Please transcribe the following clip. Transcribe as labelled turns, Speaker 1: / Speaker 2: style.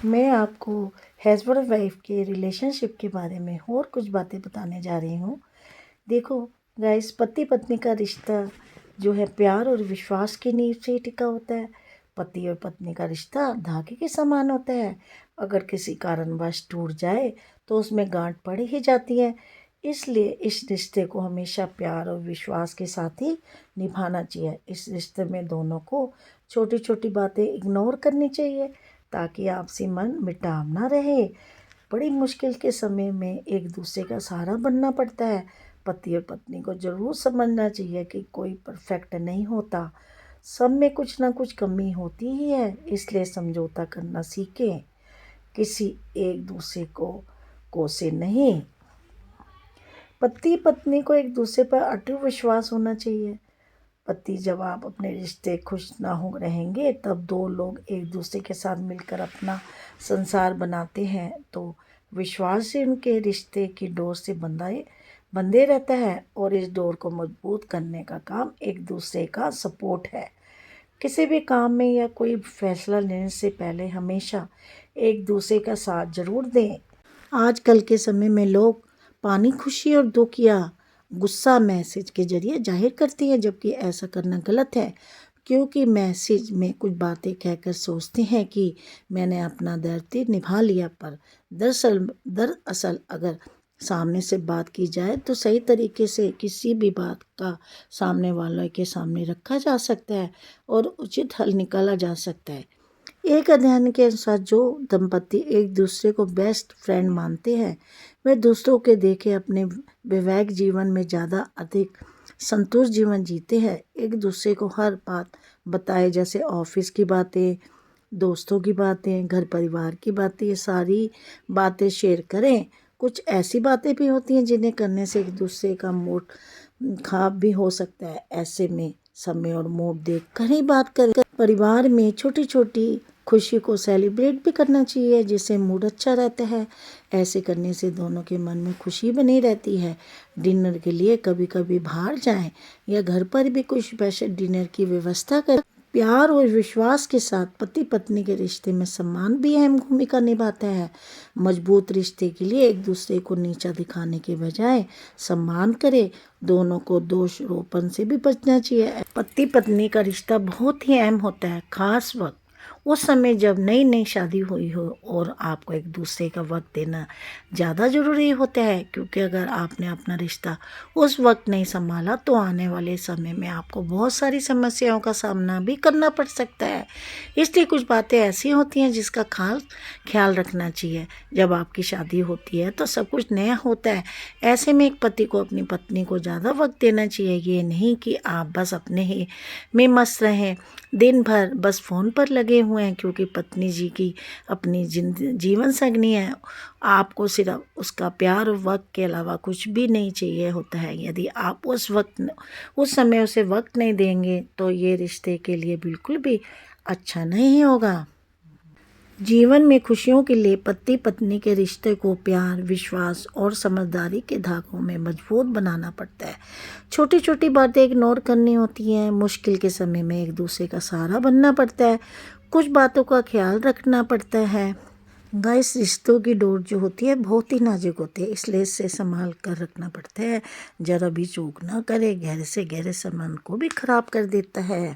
Speaker 1: मैं आपको हस्बैंड और वाइफ के रिलेशनशिप के बारे में और कुछ बातें बताने जा रही हूँ। देखो गाइस, पति पत्नी का रिश्ता जो है प्यार और विश्वास की नींव से ही टिका होता है। पति और पत्नी का रिश्ता धागे के समान होता है। अगर किसी कारणवश टूट जाए तो उसमें गांठ पड़ ही जाती है। इसलिए इस रिश्ते को हमेशा प्यार और विश्वास के साथ ही निभाना चाहिए। इस रिश्ते में दोनों को छोटी छोटी बातें इग्नोर करनी चाहिए ताकि आपसी मन मिटाव ना रहे। बड़ी मुश्किल के समय में एक दूसरे का सहारा बनना पड़ता है। पति और पत्नी को ज़रूर समझना चाहिए कि कोई परफेक्ट नहीं होता, सब में कुछ ना कुछ कमी होती ही है। इसलिए समझौता करना सीखें, किसी एक दूसरे को कोसे नहीं। पति पत्नी को एक दूसरे पर अटूट विश्वास होना चाहिए। पति जब आप अपने रिश्ते खुश ना हो रहेंगे तब दो लोग एक दूसरे के साथ मिलकर अपना संसार बनाते हैं तो विश्वास से उनके रिश्ते की डोर से बंधे रहता है और इस डोर को मजबूत करने का काम एक दूसरे का सपोर्ट है। किसी भी काम में या कोई फैसला लेने से पहले हमेशा एक दूसरे का साथ जरूर दें। आजकल के समय में लोग पानी, खुशी और दुख या गुस्सा मैसेज के जरिए जाहिर करती है, जबकि ऐसा करना गलत है। क्योंकि मैसेज में कुछ बातें कहकर सोचते हैं कि मैंने अपना दायित्व निभा लिया, पर दरअसल अगर सामने से बात की जाए तो सही तरीके से किसी भी बात का सामने वालों के सामने रखा जा सकता है और उचित हल निकाला जा सकता है। एक अध्ययन के अनुसार जो दंपति एक दूसरे को बेस्ट फ्रेंड मानते हैं वे दूसरों के देखे अपने वैवाहिक जीवन में ज़्यादा अधिक संतुष्ट जीवन जीते हैं। एक दूसरे को हर बात बताए, जैसे ऑफिस की बातें, दोस्तों की बातें, घर परिवार की बातें, ये सारी बातें शेयर करें। कुछ ऐसी बातें भी होती हैं जिन्हें करने से एक दूसरे का मूड खराब भी हो सकता है। ऐसे में समय और मूड देख कर ही बात करें। परिवार में छोटी छोटी खुशी को सेलिब्रेट भी करना चाहिए जिससे मूड अच्छा रहता है। ऐसे करने से दोनों के मन में खुशी बनी रहती है। डिनर के लिए कभी कभी बाहर जाएं या घर पर भी कुछ स्पेशल डिनर की व्यवस्था करें। प्यार और विश्वास के साथ पति पत्नी के रिश्ते में सम्मान भी अहम भूमिका निभाता है। मजबूत रिश्ते के लिए एक दूसरे को नीचा दिखाने के बजाय सम्मान करें। दोनों को दोषारोपण से भी बचना चाहिए। पति पत्नी का रिश्ता बहुत ही अहम होता है, खास वक्त उस समय जब नई नई शादी हुई हो और आपको एक दूसरे का वक्त देना ज़्यादा ज़रूरी होता है। क्योंकि अगर आपने अपना रिश्ता उस वक्त नहीं संभाला तो आने वाले समय में आपको बहुत सारी समस्याओं का सामना भी करना पड़ सकता है। इसलिए कुछ बातें ऐसी होती हैं जिसका खास ख्याल रखना चाहिए। जब आपकी शादी होती है तो सब कुछ नया होता है। ऐसे में एक पति को अपनी पत्नी को ज़्यादा वक्त देना चाहिए। ये नहीं कि आप बस अपने ही में मस्त रहें, दिन भर बस फ़ोन पर लगे हुए हैं। क्योंकि पत्नी जी की अपनी जीवन संगनी है, आपको सिर्फ उसका प्यार और वक्त के अलावा कुछ भी नहीं चाहिए होता है। यदि आप उस समय उसे वक्त नहीं देंगे तो ये रिश्ते के लिए बिल्कुल भी अच्छा नहीं होगा। जीवन में खुशियों के लिए पति पत्नी के रिश्ते को प्यार, विश्वास और समझदारी के धागों में मजबूत बनाना पड़ता है। छोटी छोटी बातें इग्नोर करनी होती हैं। मुश्किल के समय में एक दूसरे का सहारा बनना पड़ता है। कुछ बातों का ख्याल रखना पड़ता है। गाइस, रिश्तों की डोर जो होती है बहुत ही नाजुक होती है, इसलिए इसे संभाल कर रखना पड़ता है। जरा भी चूक ना करे, गहरे से गहरे संबंध को भी खराब कर देता है।